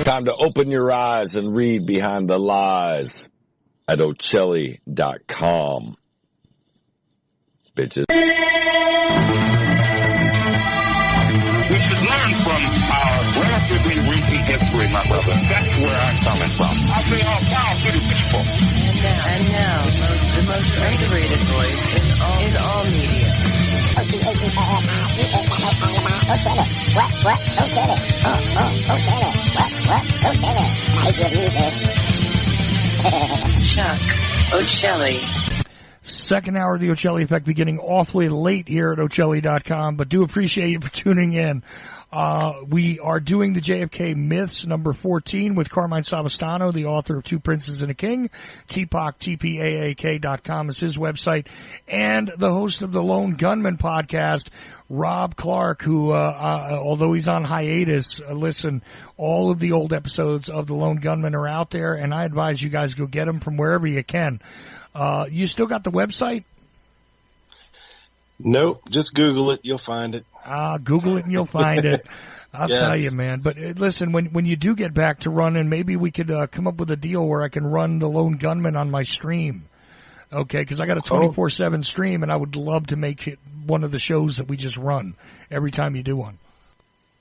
Time to open your eyes and read behind the lies at Ocelli.com. Bitches. We should learn from our relatively recent history, my brother. That's where I'm coming from. I say all power to the people. And now, the most underrated voice in all media. Ocelli. What? Ocelli. Ocelli. What? Ocelli. I hate to abuse this. Chuck Ocelli. Second hour of the Ocelli Effect beginning awfully late here at Ocelli.com, but do appreciate you for tuning in. We are doing the JFK Myths number 14 with Carmine Savastano, the author of Two Princes and a King. TPAAK.com is his website. And the host of the Lone Gunman podcast, Rob Clark, who, although he's on hiatus, listen, all of the old episodes of the Lone Gunman are out there, and I advise you guys go get them from wherever you can. You still got the website? Nope. Just Google it. You'll find it. Google it and you'll find it. I'll Yes. tell you, man. But listen, when you do get back to running, maybe we could come up with a deal where I can run the Lone Gunman on my stream. Okay, because I got a 24/7 stream, and I would love to make it one of the shows that we just run every time you do one.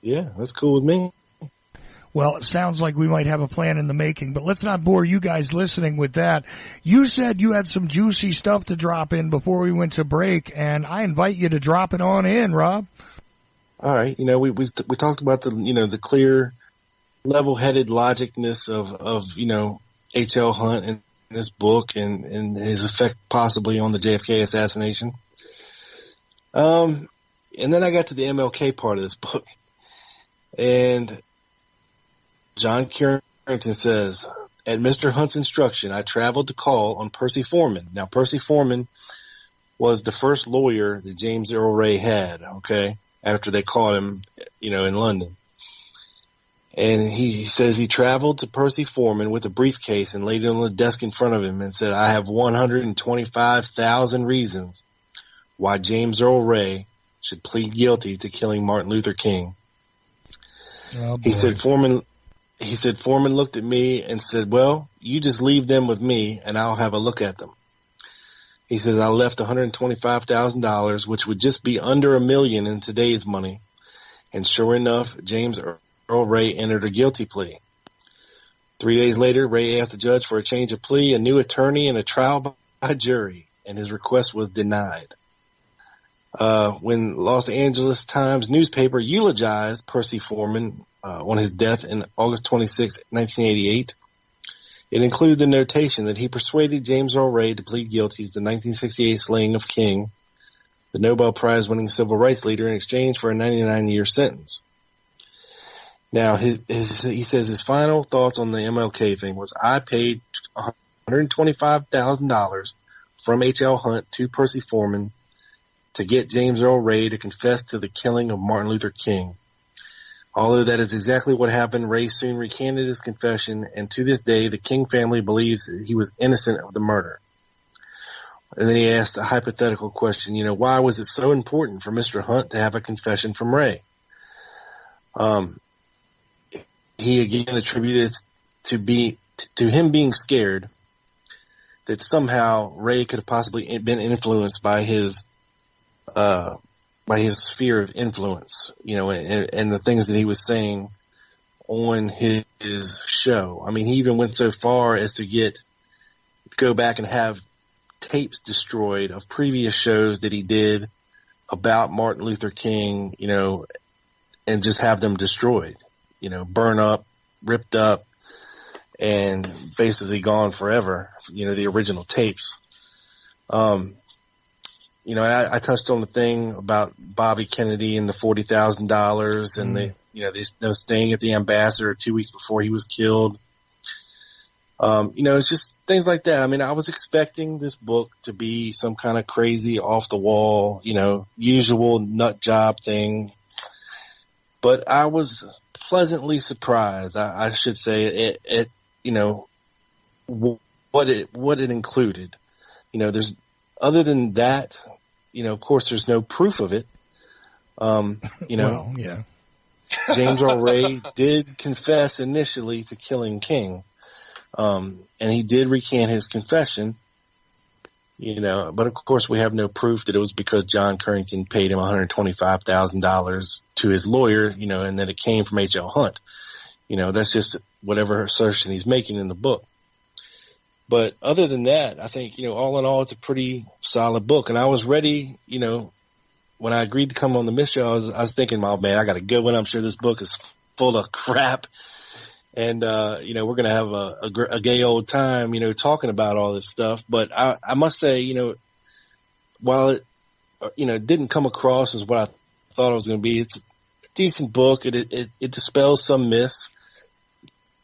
Yeah, that's cool with me. Well, it sounds like we might have a plan in the making, but let's not bore you guys listening with that. You said you had some juicy stuff to drop in before we went to break, and I invite you to drop it on in, Rob. All right. You know, we talked about the clear, level-headed logicness of H.L. Hunt and this book and his effect possibly on the JFK assassination. And then I got to the MLK part of this book, and John Carrington says, at Mr. Hunt's instruction, I traveled to call on Percy Foreman. Now, Percy Foreman was the first lawyer that James Earl Ray had, okay, after they caught him, in London. And he says he traveled to Percy Foreman with a briefcase and laid it on the desk in front of him and said, I have 125,000 reasons why James Earl Ray should plead guilty to killing Martin Luther King. Oh, boy. He said, Foreman looked at me and said, well, you just leave them with me and I'll have a look at them. He says, I left $125,000, which would just be under $1 million in today's money. And sure enough, James Earl Ray entered a guilty plea. 3 days later, Ray asked the judge for a change of plea, a new attorney, and a trial by jury, and his request was denied. When Los Angeles Times newspaper eulogized Percy Foreman on his death in August 26, 1988, it included the notation that he persuaded James Earl Ray to plead guilty to the 1968 slaying of King, the Nobel Prize-winning civil rights leader, in exchange for a 99-year sentence. Now, he says his final thoughts on the MLK thing was, I paid $125,000 from H.L. Hunt to Percy Foreman to get James Earl Ray to confess to the killing of Martin Luther King. Although that is exactly what happened, Ray soon recanted his confession, and to this day, the King family believes that he was innocent of the murder. And then he asked a hypothetical question, why was it so important for Mr. Hunt to have a confession from Ray? He again attributed it to him being scared that somehow Ray could have possibly been influenced by his sphere of influence, and the things that he was saying on his show. I mean, he even went so far as to go back and have tapes destroyed of previous shows that he did about Martin Luther King, and just have them destroyed, burn up, ripped up, and basically gone forever, the original tapes. I touched on the thing about Bobby Kennedy and the $40,000 and they staying at the Ambassador 2 weeks before he was killed. It's just things like that. I mean, I was expecting this book to be some kind of crazy off the wall, usual nut job thing, but I was pleasantly surprised. I should say what it included. There's, other than that, of course, there's no proof of it. Well, yeah. James Earl Ray did confess initially to killing King. And he did recant his confession, but of course we have no proof that it was because John Currington paid him $125,000 to his lawyer, and that it came from H.L. Hunt. That's just whatever assertion he's making in the book. But other than that, I think, all in all, it's a pretty solid book. And I was ready, when I agreed to come on the Myth Show, I was thinking, oh man, I got a good one. I'm sure this book is full of crap. And, we're going to have a gay old time, talking about all this stuff. But I must say, while it, didn't come across as what I thought it was going to be, it's a decent book. It dispels some myths,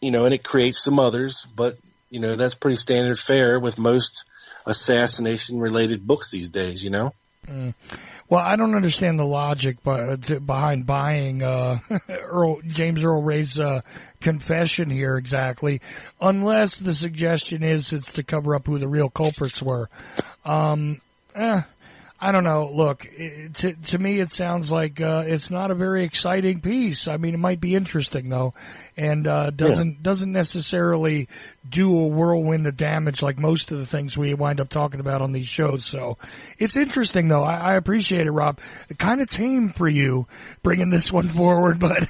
and it creates some others. But, that's pretty standard fare with most assassination related books these days, Mm. Well, I don't understand the logic behind buying James Earl Ray's confession here exactly, unless the suggestion is it's to cover up who the real culprits were. I don't know. Look, to me it sounds like it's not a very exciting piece. I mean, it might be interesting though, and doesn't necessarily do a whirlwind of damage like most of the things we wind up talking about on these shows. So it's interesting though. I appreciate it, Rob. Kind of tame for you bringing this one forward, but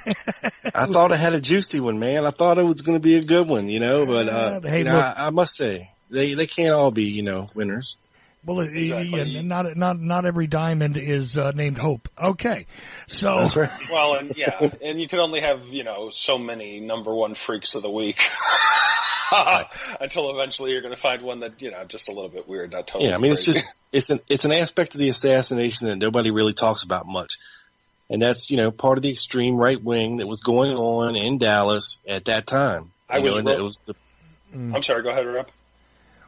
I thought I had a juicy one, man. I thought it was going to be a good one, But hey, look, I must say they can't all be winners. Well, Exactly. yeah, not every diamond is named Hope. Okay, so That's right. Well, and you can only have so many number one freaks of the week until eventually you're going to find one that just a little bit weird, not totally. Yeah, I mean crazy. it's an aspect of the assassination that nobody really talks about much, and that's part of the extreme right wing that was going on in Dallas at that time. I'm sorry. Go ahead, Rob.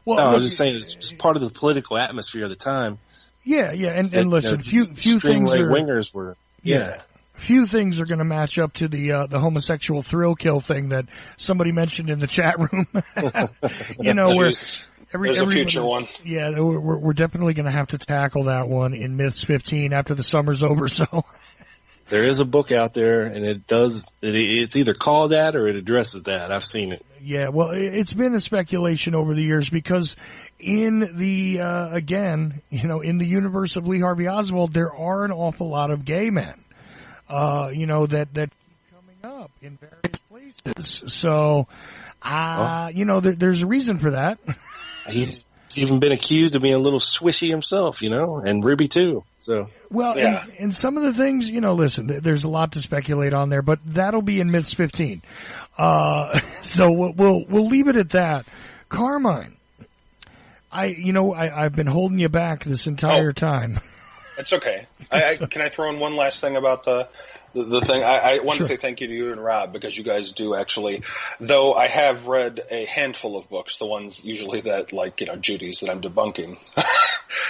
well, No, I look, was just saying it's just part of the political atmosphere of the time. yeah, and listen, few extreme things right are wingers were. Yeah. few things are going to match up to the homosexual thrill kill thing that somebody mentioned in the chat room. Where Jeez. There's a future one. Yeah, we're definitely going to have to tackle that one in Myths 15 after the summer's over. So There is a book out there, and it's either called that or it addresses that. I've seen it. yeah, well, it's been a speculation over the years because in the in the universe of Lee Harvey Oswald, there are an awful lot of gay men, that keep coming up in various places. So, there's a reason for that. He's even been accused of being a little swishy himself, and Ruby too. So Well, Yeah. and some of the things, listen, there's a lot to speculate on there, but that'll be in Myths 15. So we'll leave it at that. Carmine, I've been holding you back this entire time. It's okay. Can I throw in one last thing about the thing? I want to say thank you to you and Rob because you guys do actually, though I have read a handful of books, the ones usually that Judy's that I'm debunking.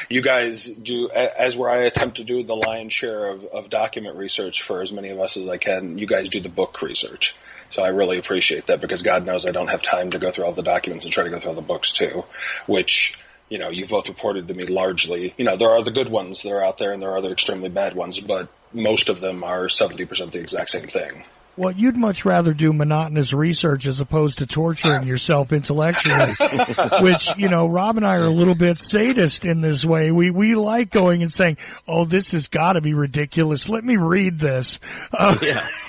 You guys do, as where I attempt to do the lion's share of document research for as many of us as I can, you guys do the book research. So I really appreciate that because God knows I don't have time to go through all the documents and try to go through all the books too, which you've both reported to me largely. There are the good ones that are out there and there are the extremely bad ones, but most of them are 70% the exact same thing. Well, you'd much rather do monotonous research as opposed to torturing yourself intellectually, which, Rob and I are a little bit sadist in this way. We like going and saying, oh, this has got to be ridiculous. Let me read this.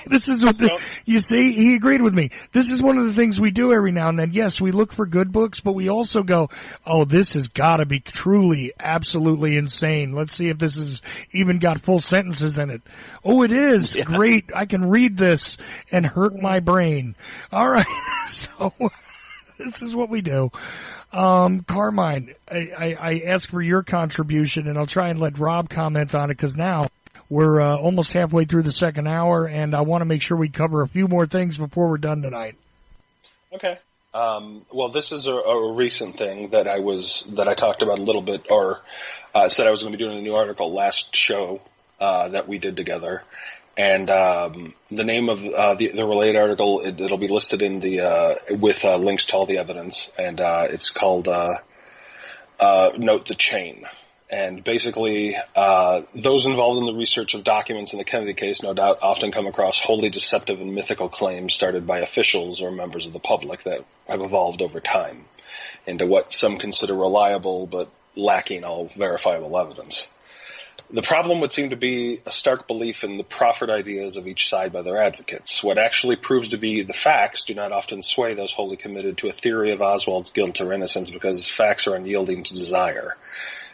This is what you see, he agreed with me. This is one of the things we do every now and then. Yes, we look for good books, but we also go, oh, this has got to be truly, absolutely insane. Let's see if this has even got full sentences in it. Oh, it is. Yeah. Great. I can read this and hurt my brain. All right. So this is what we do. Carmine, I ask for your contribution and I'll try and let Rob comment on it because now we're almost halfway through the second hour and I want to make sure we cover a few more things before we're done tonight. Okay. Well, this is a recent thing that I talked about a little bit or said I was going to be doing a new article last show that we did together. And the name of the related article, it'll be listed in the with links to all the evidence, and it's called "Note the Chain." And basically, those involved in the research of documents in the Kennedy case, no doubt, often come across wholly deceptive and mythical claims started by officials or members of the public that have evolved over time into what some consider reliable but lacking all verifiable evidence. The problem would seem to be a stark belief in the proffered ideas of each side by their advocates. What actually proves to be the facts do not often sway those wholly committed to a theory of Oswald's guilt or innocence, because facts are unyielding to desire.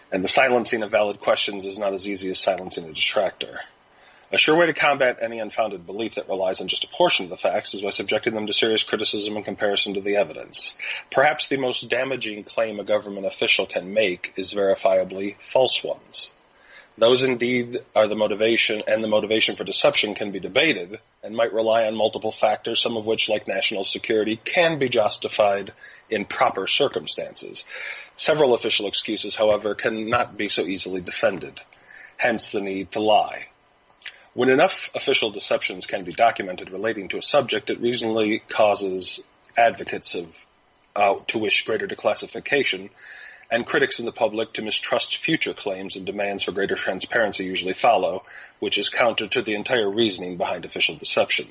And the silencing of valid questions is not as easy as silencing a detractor. A sure way to combat any unfounded belief that relies on just a portion of the facts is by subjecting them to serious criticism in comparison to the evidence. Perhaps the most damaging claim a government official can make is verifiably false ones. Those indeed are the motivation, and the motivation for deception can be debated and might rely on multiple factors, some of which, like national security, can be justified in proper circumstances. Several official excuses, however, cannot be so easily defended, hence the need to lie. When enough official deceptions can be documented relating to a subject, it reasonably causes advocates to wish greater declassification, and critics in the public to mistrust future claims, and demands for greater transparency usually follow, which is counter to the entire reasoning behind official deception.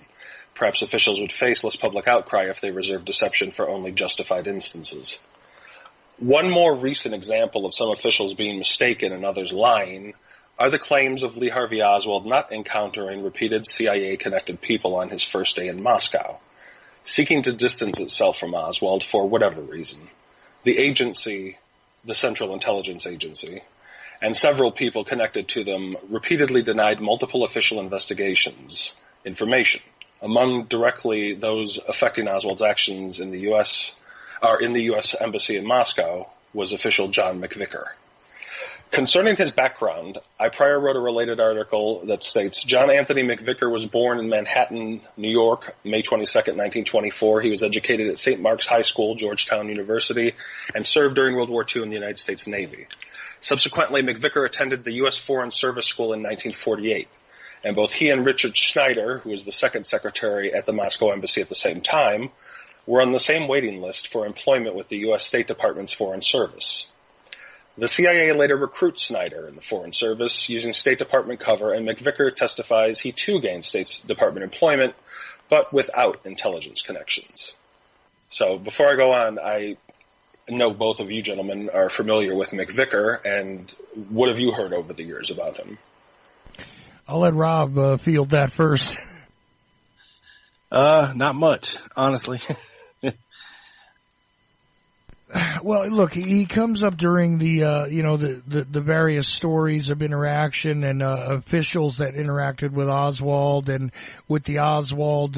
Perhaps officials would face less public outcry if they reserved deception for only justified instances. One more recent example of some officials being mistaken and others lying are the claims of Lee Harvey Oswald not encountering repeated CIA-connected people on his first day in Moscow, seeking to distance itself from Oswald for whatever reason. The agency, the Central Intelligence Agency, and several people connected to them repeatedly denied multiple official investigations information. Among directly those affecting Oswald's actions in the U.S. Embassy in Moscow was official John McVicker. Concerning his background, I prior wrote a related article that states, John Anthony McVicker was born in Manhattan, New York, May 22, 1924. He was educated at St. Mark's High School, Georgetown University, and served during World War II in the United States Navy. Subsequently, McVicker attended the U.S. Foreign Service School in 1948, and both he and Richard Schneider, who was the second secretary at the Moscow Embassy at the same time, were on the same waiting list for employment with the U.S. State Department's Foreign Service. The CIA later recruits Snyder in the Foreign Service using State Department cover, and McVicker testifies he too gained State Department employment, but without intelligence connections. So before I go on, I know both of you gentlemen are familiar with McVicker, and what have you heard over the years about him? I'll let Rob field that first. Not much, honestly. Well, look, he comes up during the various stories of interaction and officials that interacted with Oswald and with the Oswald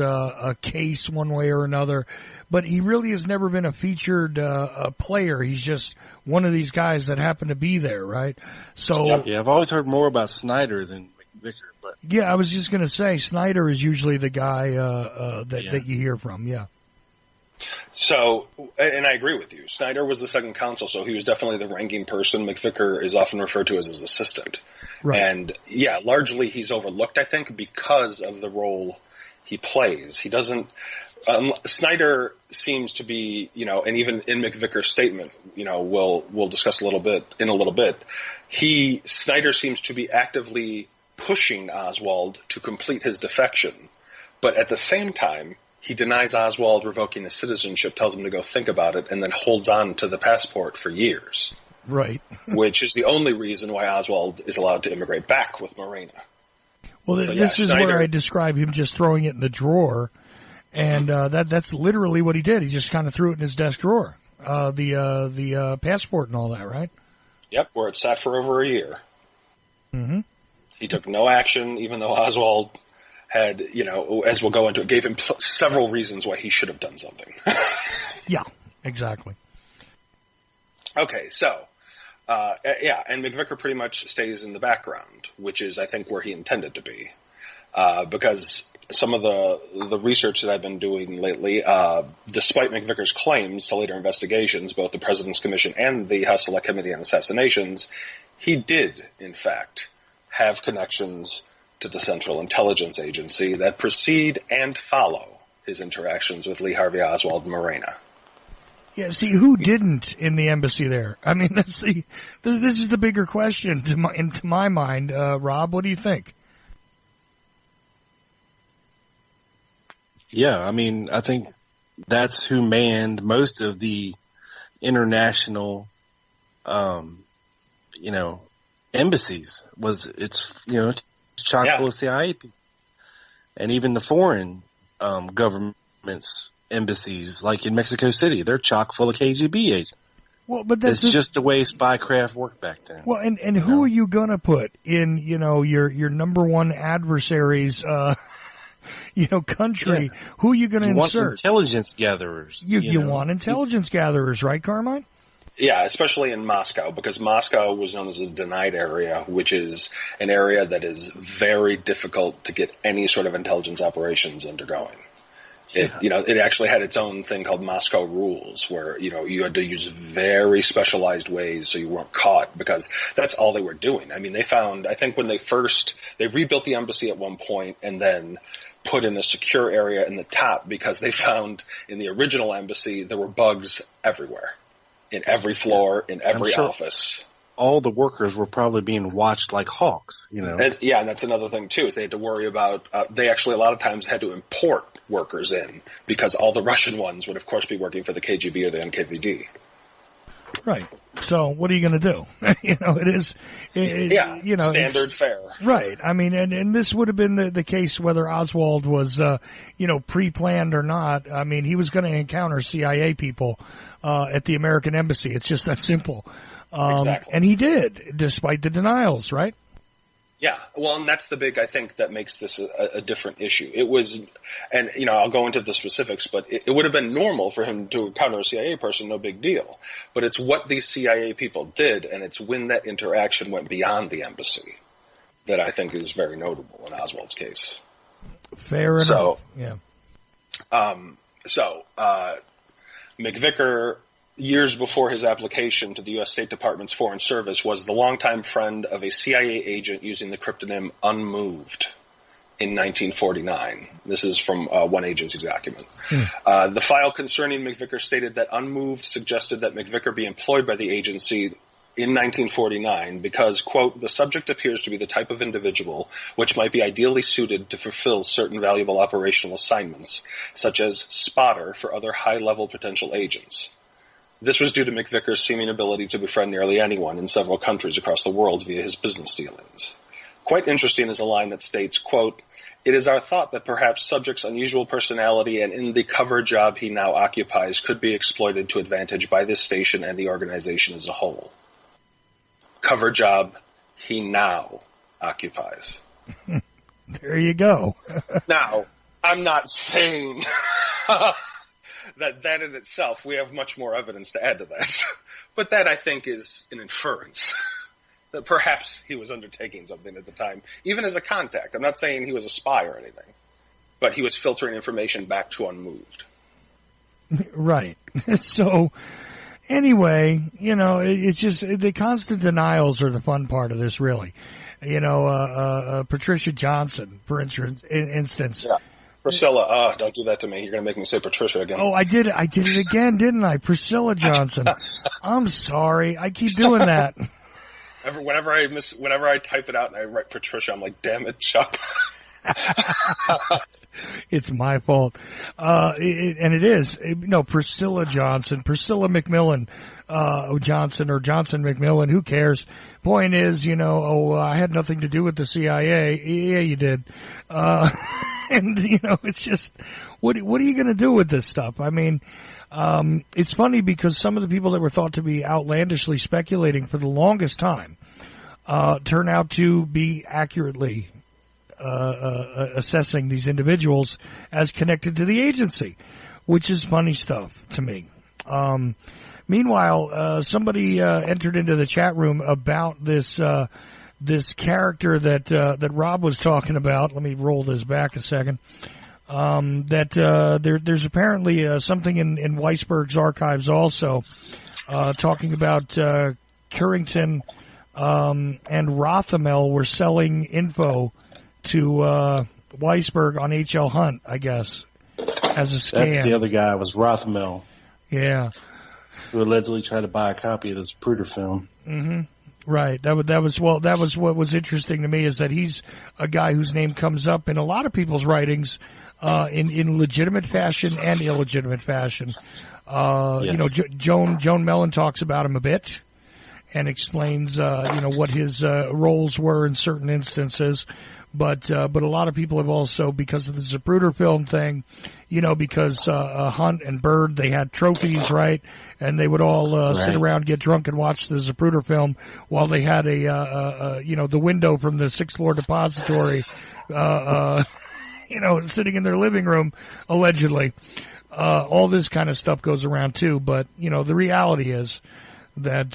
case one way or another. But he really has never been a featured player. He's just one of these guys that happened to be there, right? So yeah, I've always heard more about Snyder than McVicker. But yeah, I was just going to say Snyder is usually the guy that you hear from. Yeah. So, and I agree with you. Snyder was the second counsel, so he was definitely the ranking person. McVicker is often referred to as his assistant. Right. And yeah, largely he's overlooked, I think, because of the role he plays. He doesn't, Snyder seems to be, and even in McVicker's statement, we'll discuss in a little bit, Snyder seems to be actively pushing Oswald to complete his defection. But at the same time, he denies Oswald revoking his citizenship, tells him to go think about it, and then holds on to the passport for years. Right. Which is the only reason why Oswald is allowed to immigrate back with Morena. Well, so, this is Snyder, where I describe him just throwing it in the drawer, and that's literally what he did. He just kind of threw it in his desk drawer, the passport and all that, right? Yep, where it sat for over a year. Mm-hmm. He took no action, even though Oswald had, as we'll go into it, gave him several reasons why he should have done something. Yeah, exactly. Okay, so, and McVicker pretty much stays in the background, which is, I think, where he intended to be. Because some of the research that I've been doing lately, despite McVicker's claims to later investigations, both the President's Commission and the House Select Committee on Assassinations, he did, in fact, have connections to the Central Intelligence Agency that precede and follow his interactions with Lee Harvey Oswald and Morena. Yeah, see, who didn't in the embassy there? I mean, this is the bigger question to my mind. Rob, what do you think? Yeah, I mean, I think that's who manned most of the international, embassies. It's chock full of CIA people, and even the foreign governments. Embassies, like in Mexico City, they're chock full of KGB agents. Well, but that's just the way spycraft worked back then. Well, and who are you gonna put in, your number one adversary's, country? Yeah. Who are you gonna insert? Want intelligence gatherers. You want intelligence gatherers, right, Carmine? Yeah, especially in Moscow, because Moscow was known as a denied area, which is an area that is very difficult to get any sort of intelligence operations undergoing. It actually had its own thing called Moscow rules, where, you had to use very specialized ways so you weren't caught, because that's all they were doing. I mean, they found, I think when they rebuilt the embassy at one point and then put in a secure area in the top, because they found in the original embassy there were bugs everywhere, in every floor, in every office. All the workers were probably being watched like hawks, And that's another thing too, is they had to worry about, they actually a lot of times had to import workers in, because all the Russian ones would of course be working for the KGB or the NKVD. Right. So what are you going to do? Standard fare. Right. I mean, and this would have been the case whether Oswald was, pre-planned or not. I mean, he was going to encounter CIA people, at the American embassy. It's just that simple. Exactly. And he did, despite the denials, right? Yeah, well, and that's the big, I think, that makes this a different issue. It was, and, I'll go into the specifics, but it would have been normal for him to encounter a CIA person, no big deal. But it's what these CIA people did, and it's when that interaction went beyond the embassy that I think is very notable in Oswald's case. Fair enough. Yeah. McVicker, years before his application to the U.S. State Department's Foreign Service, was the longtime friend of a CIA agent using the cryptonym Unmoved in 1949. This is from one agency's document. The file concerning McVicker stated that Unmoved suggested that McVicker be employed by the agency in 1949 because, quote, the subject appears to be the type of individual which might be ideally suited to fulfill certain valuable operational assignments, such as spotter for other high-level potential agents. This was due to McVicker's seeming ability to befriend nearly anyone in several countries across the world via his business dealings. Quite interesting is a line that states, quote, it is our thought that perhaps subject's unusual personality and in the cover job he now occupies could be exploited to advantage by this station and the organization as a whole. Cover job he now occupies. There you go. Now, I'm not saying that in itself, we have much more evidence to add to that. But that, I think, is an inference that perhaps he was undertaking something at the time, even as a contact. I'm not saying he was a spy or anything, but he was filtering information back to Unmoved. Right. So, anyway, it's just the constant denials are the fun part of this, really. Patricia Johnson, for instance. Yeah. Priscilla, don't do that to me. You're going to make me say Patricia again. Oh, I did it again, didn't I? Priscilla Johnson. I'm sorry. I keep doing that. Whenever I type it out and I write Patricia, I'm like, damn it, Chuck. It's my fault. And it is. Priscilla Johnson, Priscilla McMillan, Johnson or Johnson McMillan, who cares? Point is, I had nothing to do with the CIA. Yeah, you did. And, it's just, what are you going to do with this stuff? I mean, it's funny because some of the people that were thought to be outlandishly speculating for the longest time, turn out to be accurately, assessing these individuals as connected to the agency, which is funny stuff to me. Meanwhile, somebody, entered into the chat room about this character that Rob was talking about. Let me roll this back a second. There's apparently something in Weisberg's archives also talking about Currington and Rothamel were selling info to Weisberg on H.L. Hunt, I guess, as a scam. That's the other guy, was Rothamel. Yeah. who allegedly tried to buy a copy of the Zapruder film. Mm-hmm. Right. That was what was interesting to me, is that he's a guy whose name comes up in a lot of people's writings, in legitimate fashion and illegitimate fashion. Yes. Joan Mellon talks about him a bit and explains, what his, roles were in certain instances. But a lot of people have also, because of the Zapruder film thing, because, Hunt and Bird, they had trophies, right? And they would all, sit around, get drunk, and watch the Zapruder film while they had the window from the 6th floor depository, sitting in their living room, allegedly. All this kind of stuff goes around too, but, the reality is that,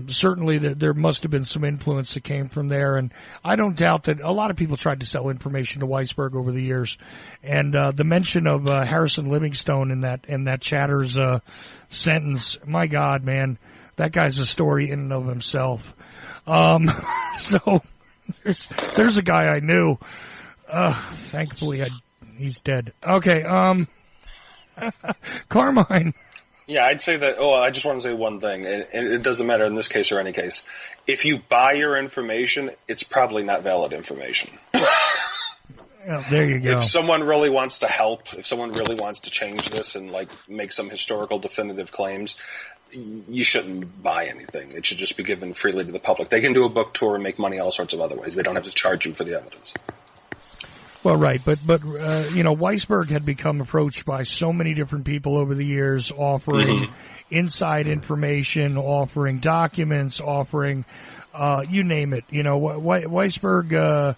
certainly there must have been some influence that came from there, and I don't doubt that a lot of people tried to sell information to Weisberg over the years, and, the mention of, Harrison Livingstone in that Chatters, sentence, my God, man, that guy's a story in and of himself. So, there's a guy I knew, thankfully he's dead. Okay, Carmine. Yeah, I'd say that. I just want to say one thing, and it doesn't matter in this case or any case. If you buy your information, it's probably not valid information. Oh, there you go. If someone really wants to help, if someone really wants to change this and make some historical definitive claims, you shouldn't buy anything. It should just be given freely to the public. They can do a book tour and make money all sorts of other ways. They don't have to charge you for the evidence. Well, right, but Weisberg had become approached by so many different people over the years, offering inside information, offering documents, offering, you name it. Weisberg,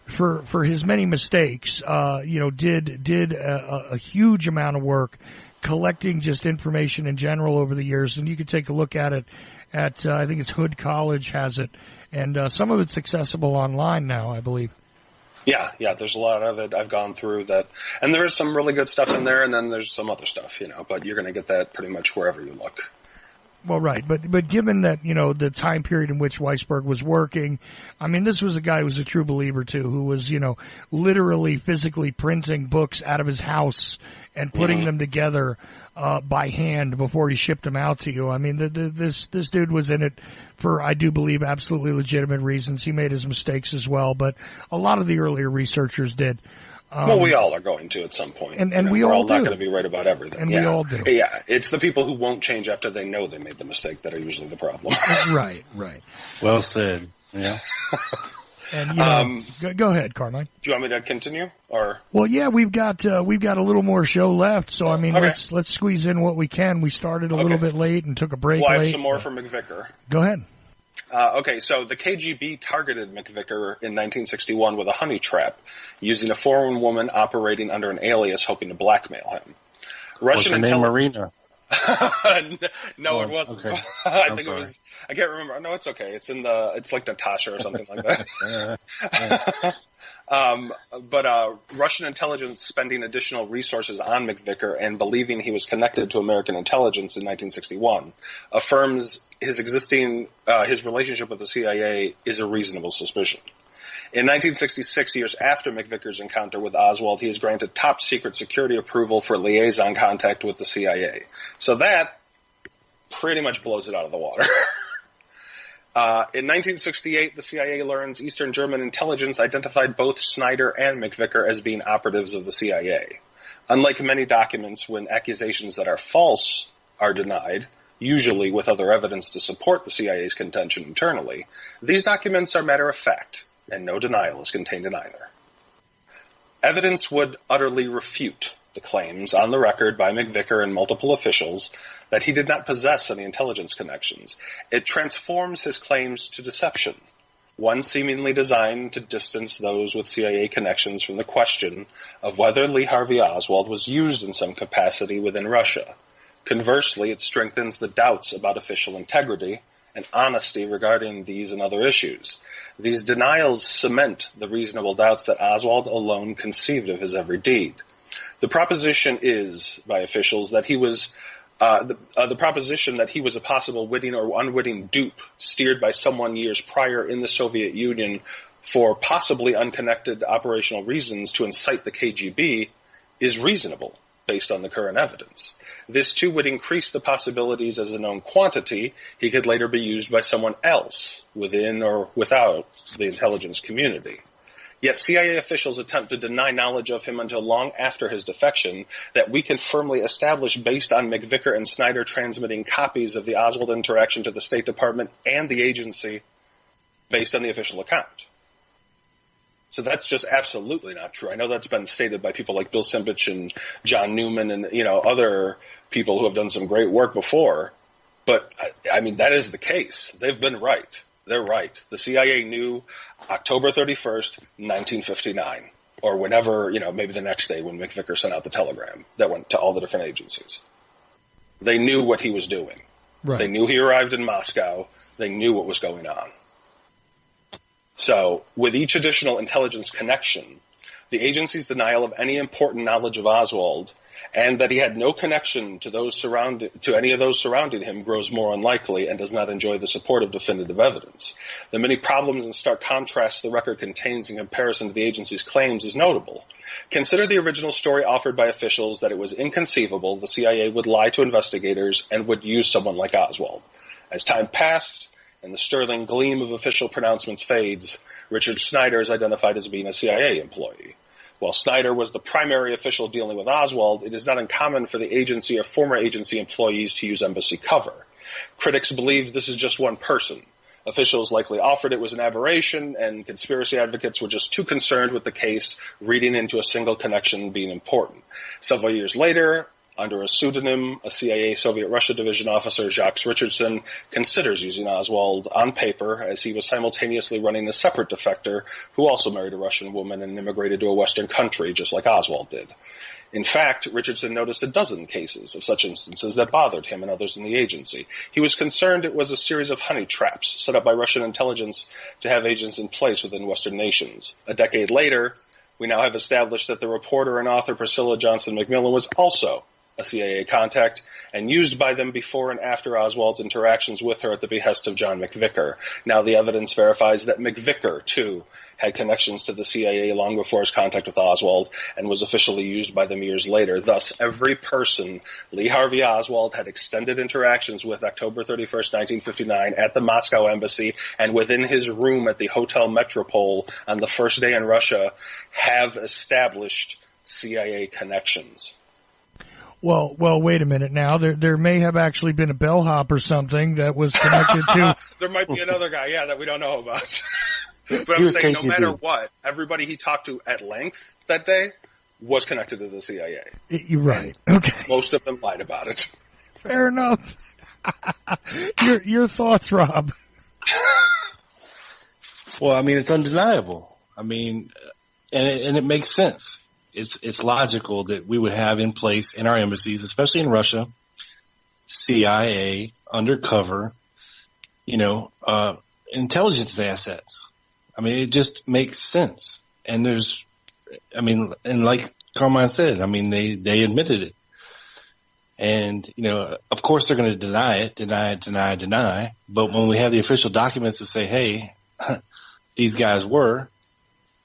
for his many mistakes, did a huge amount of work collecting just information in general over the years, and you could take a look at it at I think it's Hood College has it, and some of it's accessible online now, I believe. Yeah, there's a lot of it. I've gone through that, and there is some really good stuff in there, and then there's some other stuff, but you're going to get that pretty much wherever you look. Well, right, but given that, the time period in which Weisberg was working, I mean, this was a guy who was a true believer too, who was, literally physically printing books out of his house and putting them together, by hand before he shipped them out to you. I mean, this dude was in it for, I do believe, absolutely legitimate reasons. He made his mistakes as well, but a lot of the earlier researchers did. Well, we all are going to at some point. And we we're all all do. not going to be right about everything. And we all do. Yeah, it's the people who won't change after they know they made the mistake that are usually the problem. Right. Well said. Yeah. And go ahead, Carmine. Do you want me to continue, or? Well, yeah, we've got a little more show left, so I mean, okay. let's squeeze in what we can. We started a little bit late and took a break. Well, I have late. some more from McVicker. Go ahead. Okay, so the KGB targeted McVicker in 1961 with a honey trap, using a foreign woman operating under an alias, hoping to blackmail him. What's her name? Marina. No, it wasn't. Okay. I think it was. I can't remember. No, it's okay. It's like Natasha or something like that. But Russian intelligence spending additional resources on McVicker and believing he was connected to American intelligence in 1961 affirms his relationship with the CIA is a reasonable suspicion. In 1966, years after McVicker's encounter with Oswald, he is granted top-secret security approval for liaison contact with the CIA. So that pretty much blows it out of the water. In 1968, the CIA learns Eastern German intelligence identified both Snyder and McVicker as being operatives of the CIA. Unlike many documents, when accusations that are false are denied, usually with other evidence to support the CIA's contention internally, these documents are matter of fact, and no denial is contained in either. Evidence would utterly refute the claims on the record by McVicker and multiple officials that he did not possess any intelligence connections. It transforms his claims to deception, one seemingly designed to distance those with CIA connections from the question of whether Lee Harvey Oswald was used in some capacity within Russia. Conversely, it strengthens the doubts about official integrity and honesty regarding these and other issues. These denials cement the reasonable doubts that Oswald alone conceived of his every deed. The proposition is, by officials, that he was the proposition that he was a possible witting or unwitting dupe steered by someone years prior in the Soviet Union for possibly unconnected operational reasons to incite the KGB is reasonable based on the current evidence. This, too, would increase the possibilities as a known quantity he could later be used by someone else within or without the intelligence community. Yet CIA officials attempt to deny knowledge of him until long after his defection that we can firmly establish based on McVicker and Snyder transmitting copies of the Oswald interaction to the State Department and the agency based on the official account. So that's just absolutely not true. I know that's been stated by people like Bill Simbich and John Newman and, other people who have done some great work before. But, I mean, that is the case. They've been right. They're right. The CIA knew October 31st, 1959, or whenever, maybe the next day when McVicker sent out the telegram that went to all the different agencies. They knew what he was doing. Right. They knew he arrived in Moscow. They knew what was going on. So, with each additional intelligence connection, the agency's denial of any important knowledge of Oswald and that he had no connection to any of those surrounding him grows more unlikely and does not enjoy the support of definitive evidence. The many problems and stark contrasts the record contains in comparison to the agency's claims is notable. Consider the original story offered by officials that it was inconceivable the CIA would lie to investigators and would use someone like Oswald. As time passed, and the sterling gleam of official pronouncements fades, Richard Snyder is identified as being a CIA employee. While Snyder was the primary official dealing with Oswald, it is not uncommon for the agency or former agency employees to use embassy cover. Critics believed this is just one person. Officials likely offered it was an aberration, and conspiracy advocates were just too concerned with the case, reading into a single connection being important. Several years later, under a pseudonym, a CIA Soviet-Russia division officer, Jacques Richardson, considers using Oswald on paper as he was simultaneously running a separate defector who also married a Russian woman and immigrated to a Western country just like Oswald did. In fact, Richardson noticed a dozen cases of such instances that bothered him and others in the agency. He was concerned it was a series of honey traps set up by Russian intelligence to have agents in place within Western nations. A decade later, we now have established that the reporter and author Priscilla Johnson McMillan was also a CIA contact, and used by them before and after Oswald's interactions with her at the behest of John McVicker. Now the evidence verifies that McVicker, too, had connections to the CIA long before his contact with Oswald and was officially used by them years later. Thus, every person Lee Harvey Oswald had extended interactions with October 31st, 1959 at the Moscow embassy and within his room at the Hotel Metropole on the first day in Russia have established CIA connections. Well, wait a minute now. There may have actually been a bellhop or something that was connected to. There might be another guy, that we don't know about. But I'm saying no matter what, everybody he talked to at length that day was connected to the CIA. You're right. Okay. Most of them lied about it. Fair enough. Your thoughts, Rob? Well, I mean, it's undeniable. I mean, and it makes sense. It's logical that we would have in place in our embassies, especially in Russia, CIA, undercover, intelligence assets. I mean, it just makes sense. And and like Carmine said, I mean, they admitted it. And, of course they're going to deny. But when we have the official documents to say, hey, these guys were,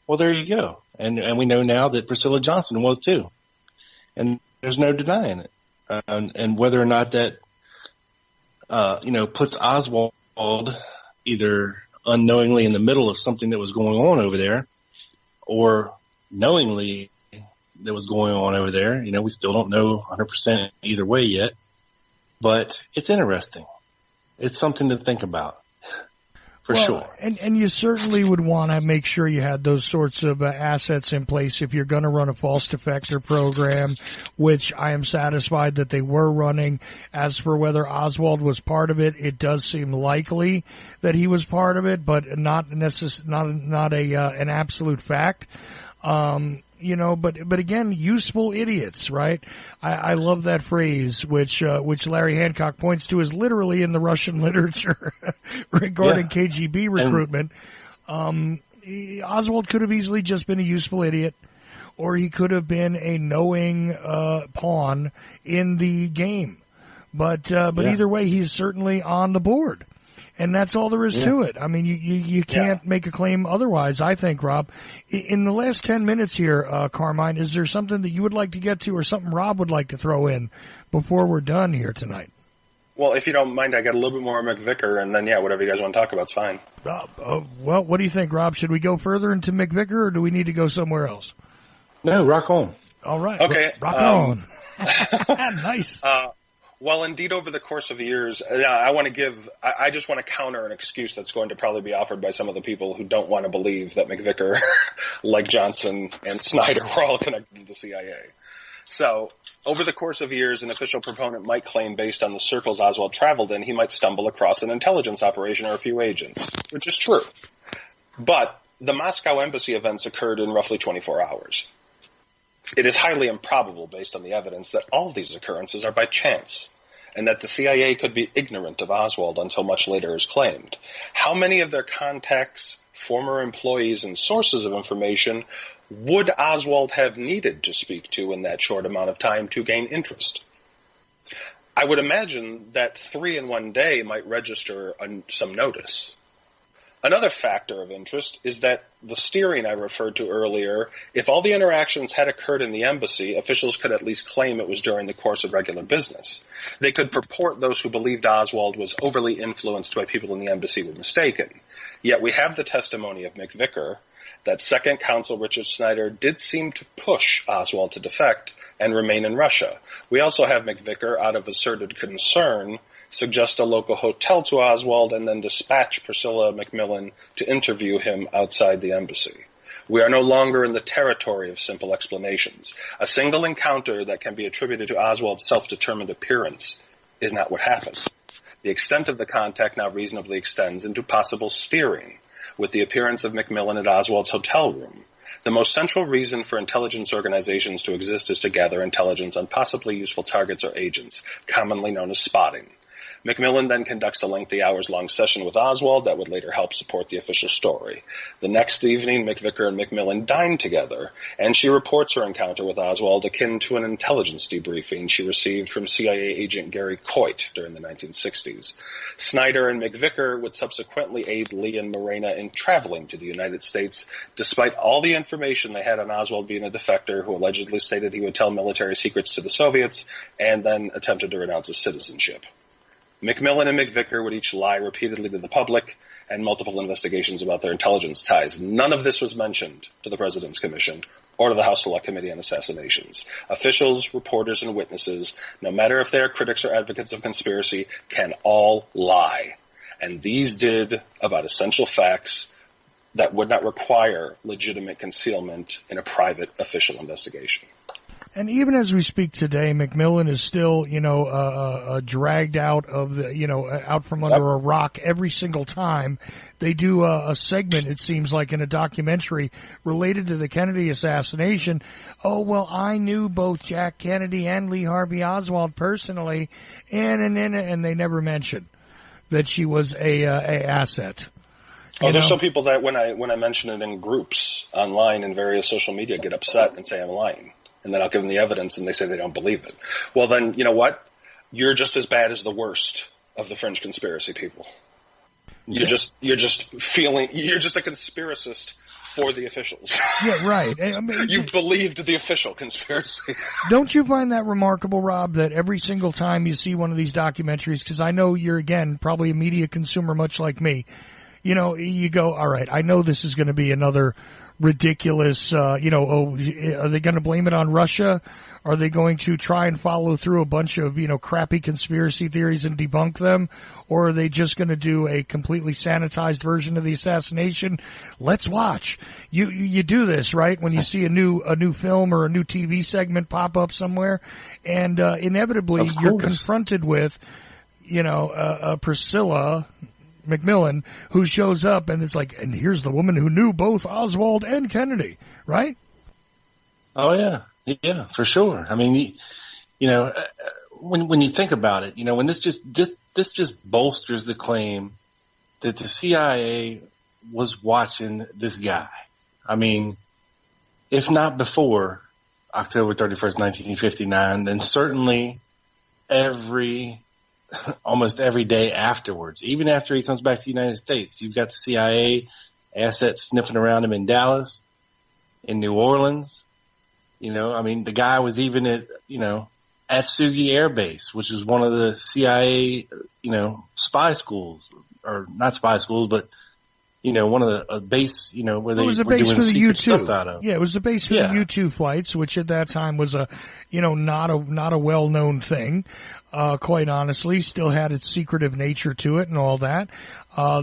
well, there you go. And we know now that Priscilla Johnson was too. And there's no denying it. And whether or not that, puts Oswald either unknowingly in the middle of something that was going on over there or knowingly that was going on over there, we still don't know 100% either way yet. But it's interesting. It's something to think about. For sure. And you certainly would want to make sure you had those sorts of assets in place if you're going to run a false defector program, which I am satisfied that they were running. As for whether Oswald was part of it, it does seem likely that he was part of it, but not an absolute fact. But again, useful idiots, right? I love that phrase, which Larry Hancock points to as literally in the Russian literature regarding KGB recruitment. Oswald could have easily just been a useful idiot, or he could have been a knowing pawn in the game. But either way, he's certainly on the board. And that's all there is to it. I mean, you can't make a claim otherwise, I think, Rob. In the last 10 minutes here, Carmine, is there something that you would like to get to or something Rob would like to throw in before we're done here tonight? Well, if you don't mind, I got a little bit more McVicker, and then, whatever you guys want to talk about is fine. Well, what do you think, Rob? Should we go further into McVicker, or do we need to go somewhere else? No, rock on. All right. Okay. Rock on. Nice. Well, indeed, over the course of years, I just want to counter an excuse that's going to probably be offered by some of the people who don't want to believe that McVicker, like Johnson and Snyder, were all connected to the CIA. So, over the course of years, an official proponent might claim, based on the circles Oswald traveled in, he might stumble across an intelligence operation or a few agents, which is true. But the Moscow embassy events occurred in roughly 24 hours. It is highly improbable, based on the evidence, that all these occurrences are by chance, and that the CIA could be ignorant of Oswald until much later is claimed. How many of their contacts, former employees, and sources of information would Oswald have needed to speak to in that short amount of time to gain interest? I would imagine that 3 in one day might register some notice. Another factor of interest is that the steering I referred to earlier, if all the interactions had occurred in the embassy, officials could at least claim it was during the course of regular business. They could purport those who believed Oswald was overly influenced by people in the embassy were mistaken. Yet we have the testimony of McVicker that second counsel Richard Snyder did seem to push Oswald to defect and remain in Russia. We also have McVicker, out of asserted concern, suggest a local hotel to Oswald and then dispatch Priscilla McMillan to interview him outside the embassy. We are no longer in the territory of simple explanations. A single encounter that can be attributed to Oswald's self-determined appearance is not what happened. The extent of the contact now reasonably extends into possible steering, with the appearance of McMillan at Oswald's hotel room. The most central reason for intelligence organizations to exist is to gather intelligence on possibly useful targets or agents, commonly known as spotting. McMillan then conducts a lengthy hours-long session with Oswald that would later help support the official story. The next evening, McVicker and McMillan dine together, and she reports her encounter with Oswald akin to an intelligence debriefing she received from CIA agent Gary Coit during the 1960s. Snyder and McVicker would subsequently aid Lee and Morena in traveling to the United States, despite all the information they had on Oswald being a defector who allegedly stated he would tell military secrets to the Soviets and then attempted to renounce his citizenship. McMillan and McVicker would each lie repeatedly to the public, and multiple investigations about their intelligence ties. None of this was mentioned to the President's Commission or to the House Select Committee on Assassinations. Officials, reporters, and witnesses, no matter if they are critics or advocates of conspiracy, can all lie. And these did about essential facts that would not require legitimate concealment in a private official investigation. And even as we speak today, McMillan is still, dragged out of the, out from under a rock every single time they do a segment, it seems like, in a documentary related to the Kennedy assassination. Oh, well, I knew both Jack Kennedy and Lee Harvey Oswald personally, and they never mention that she was a asset. There's some people that when I mention it in groups online and various social media get upset and say I'm lying. And then I'll give them the evidence, and they say they don't believe it. Well, then, you know what? You're just as bad as the worst of the fringe conspiracy people. You're just a conspiracist for the officials. Yeah, right. I mean, you believed the official conspiracy. Don't you find that remarkable, Rob, that every single time you see one of these documentaries, because I know you're, again, probably a media consumer much like me, you go, all right, I know this is going to be another ridiculous, are they going to blame it on Russia? Are they going to try and follow through a bunch of, crappy conspiracy theories and debunk them? Or are they just going to do a completely sanitized version of the assassination? Let's watch. You do this, right? When you see a new film or a new TV segment pop up somewhere, and inevitably you're confronted with, Priscilla McMillan, who shows up and it's like, and here's the woman who knew both Oswald and Kennedy, right? Oh yeah, for sure. I mean, when you think about it, when this just bolsters the claim that the CIA was watching this guy. I mean, if not before October 31st, 1959, then certainly every almost every day afterwards. Even after he comes back to the United States, you've got the CIA assets sniffing around him in Dallas, in New Orleans. The guy was even at Atsugi Air Base, which is one of the CIA, spy schools, or not spy schools, but one of the base, where they were doing secret stuff out of. Yeah, it was the base for the U-2 flights, which at that time was not a well-known thing. Quite honestly, still had its secretive nature to it and all that.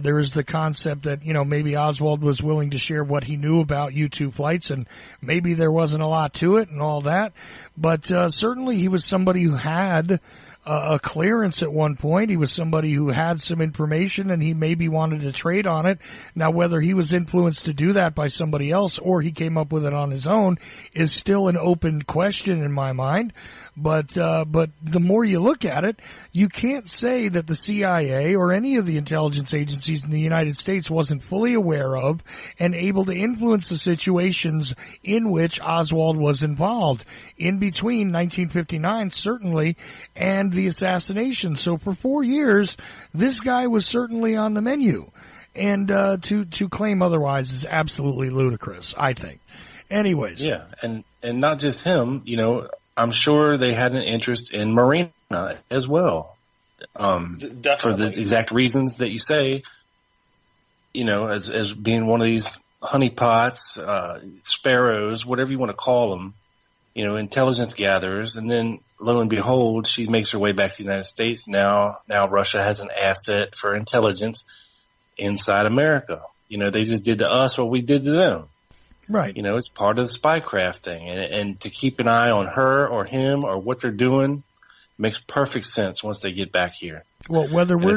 There is the concept that, maybe Oswald was willing to share what he knew about U-2 flights, and maybe there wasn't a lot to it and all that. But, certainly he was somebody who had a clearance at one point. He was somebody who had some information, and he maybe wanted to trade on it. Now, whether he was influenced to do that by somebody else or he came up with it on his own is still an open question in my mind. But the more you look at it, you can't say that the CIA or any of the intelligence agencies in the United States wasn't fully aware of and able to influence the situations in which Oswald was involved in between 1959, certainly, and the assassination. So for 4 years, this guy was certainly on the menu. And to claim otherwise is absolutely ludicrous, I think. Anyways. Yeah, and not just him, I'm sure they had an interest in Marina as well. Definitely. For the exact reasons that you say, as being one of these honeypots, sparrows, whatever you want to call them, intelligence gatherers. And then lo and behold, she makes her way back to the United States. Now Russia has an asset for intelligence inside America. They just did to us what we did to them. Right. It's part of the spycraft thing. And to keep an eye on her or him or what they're doing makes perfect sense once they get back here. Well, whether we are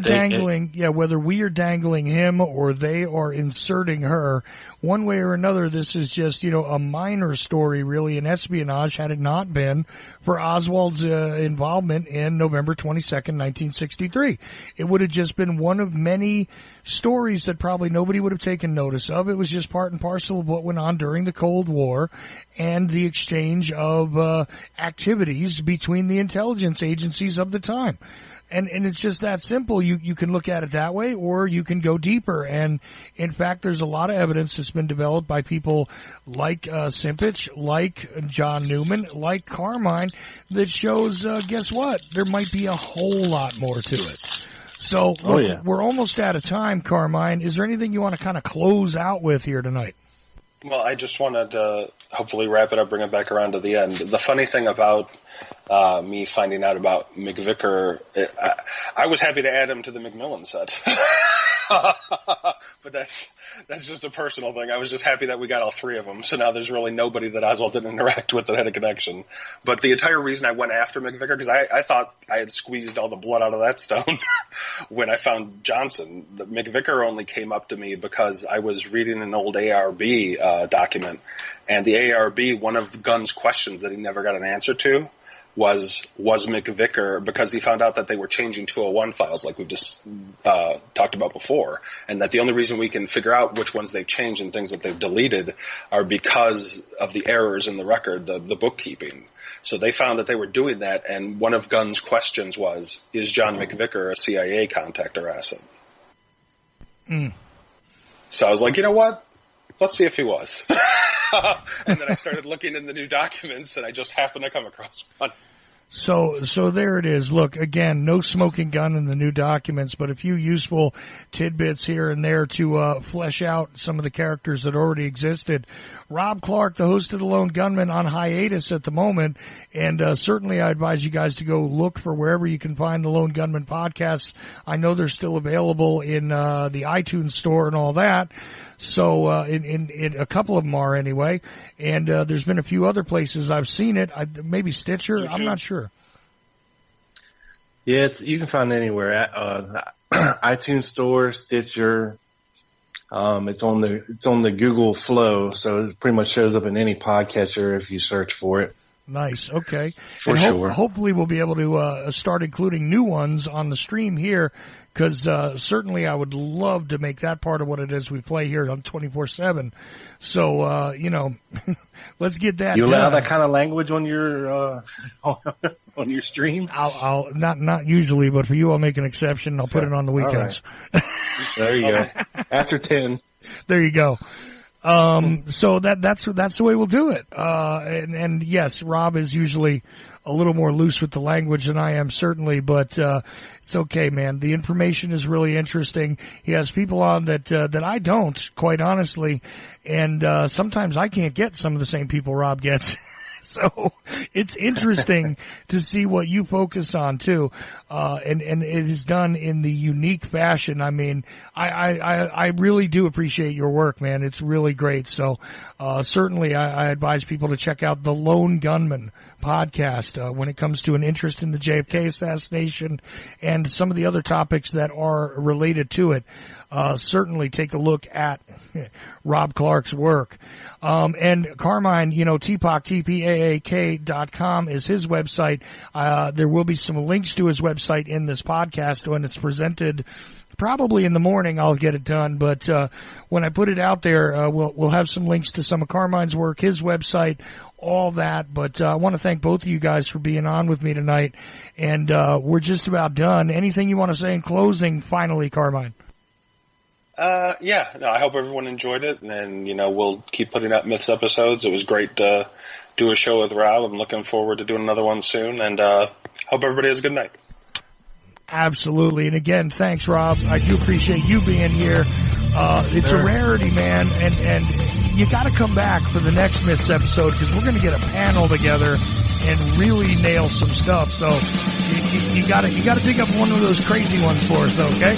dangling him or they are inserting her, one way or another, this is just, a minor story really in espionage had it not been for Oswald's involvement in November 22nd, 1963. It would have just been one of many stories that probably nobody would have taken notice of. It was just part and parcel of what went on during the Cold War and the exchange of activities between the intelligence agencies of the time. And it's just that simple. You can look at it that way, or you can go deeper. And in fact, there's a lot of evidence that's been developed by people like Simpich, like John Newman, like Carmine, that shows, guess what? There might be a whole lot more to it. So we're almost out of time, Carmine. Is there anything you want to kind of close out with here tonight? Well, I just wanted to hopefully wrap it up, bring it back around to the end. The funny thing about me finding out about McVicker, I was happy to add him to the McMillan set. But that's just a personal thing. I was just happy that we got all three of them. So now there's really nobody that Oswald didn't interact with that had a connection. But the entire reason I went after McVicker, because I thought I had squeezed all the blood out of that stone when I found Johnson. The McVicker only came up to me because I was reading an old ARB document. And the ARB, one of Gunn's questions that he never got an answer to was McVicker, because he found out that they were changing 201 files like we've just talked about before, and that the only reason we can figure out which ones they've changed and things that they've deleted are because of the errors in the record, the bookkeeping. So they found that they were doing that, and one of Gunn's questions was, is John McVicker a CIA contact or asset? So I was like, you know what? Let's see if he was. And then I started looking in the new documents, and I just happened to come across one. So there it is. Look, again, no smoking gun in the new documents, but a few useful tidbits here and there to flesh out some of the characters that already existed. Rob Clark, the host of The Lone Gunman, on hiatus at the moment, and certainly I advise you guys to go look for wherever you can find The Lone Gunman podcasts. I know they're still available in the iTunes store and all that. So, in a couple of them are anyway. And, there's been a few other places I've seen it. Maybe Stitcher. YouTube. I'm not sure. Yeah, you can find it anywhere. iTunes store, Stitcher. It's on the Google Flow, so it pretty much shows up in any podcatcher if you search for it. Nice. Okay. For sure. Hopefully we'll be able to start including new ones on the stream here, because certainly I would love to make that part of what it is we play here on 24/7. So let's get that. You allow done. that kind of language on your on your stream? I'll not usually, but for you I'll make an exception. I'll put it on the weekends. Right. There you go. After 10. There you go. So that's the way we'll do it. And yes, Rob is usually a little more loose with the language than I am, certainly, but, it's okay, man. The information is really interesting. He has people on that I don't, quite honestly, and, sometimes I can't get some of the same people Rob gets. So it's interesting to see what you focus on too. And it is done in the unique fashion. I mean, I really do appreciate your work, man. It's really great. So, certainly I advise people to check out the Lone Gunman podcast, when it comes to an interest in the JFK assassination and some of the other topics that are related to it. Certainly take a look at Rob Clark's work. And Carmine, TPAAK.com is his website. There will be some links to his website in this podcast when it's presented. Probably in the morning I'll get it done, but when I put it out there, we'll have some links to some of Carmine's work, his website, all that. But I want to thank both of you guys for being on with me tonight, and we're just about done. Anything you want to say in closing, finally, Carmine? I hope everyone enjoyed it, and we'll keep putting out Myths episodes. It was great to do a show with Rob. I'm looking forward to doing another one soon, and hope everybody has a good night. Absolutely. And again, thanks, Rob. I do appreciate you being here. It's a rarity, man, and you got to come back for the next Myths episode, because we're going to get a panel together and really nail some stuff. So you got to dig up one of those crazy ones for us, okay?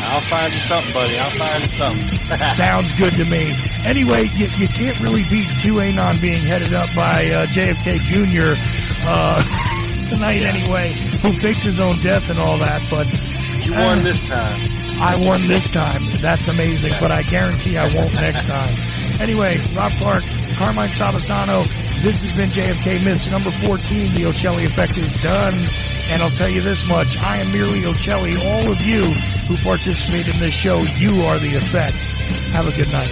I'll find you something, buddy. I'll find you something. Sounds good to me. Anyway, you can't really beat QAnon being headed up by JFK Jr. Tonight anyway, who faked his own death and all that, but you won this time. I won this time. That's amazing, but I guarantee I won't next time. Anyway, Rob Clark, Carmine Savastano, this has been JFK Myths number 14. The Ocelli Effect is done, and I'll tell you this much. I am merely Ocelli. All of you who participate in this show, you are the effect. Have a good night.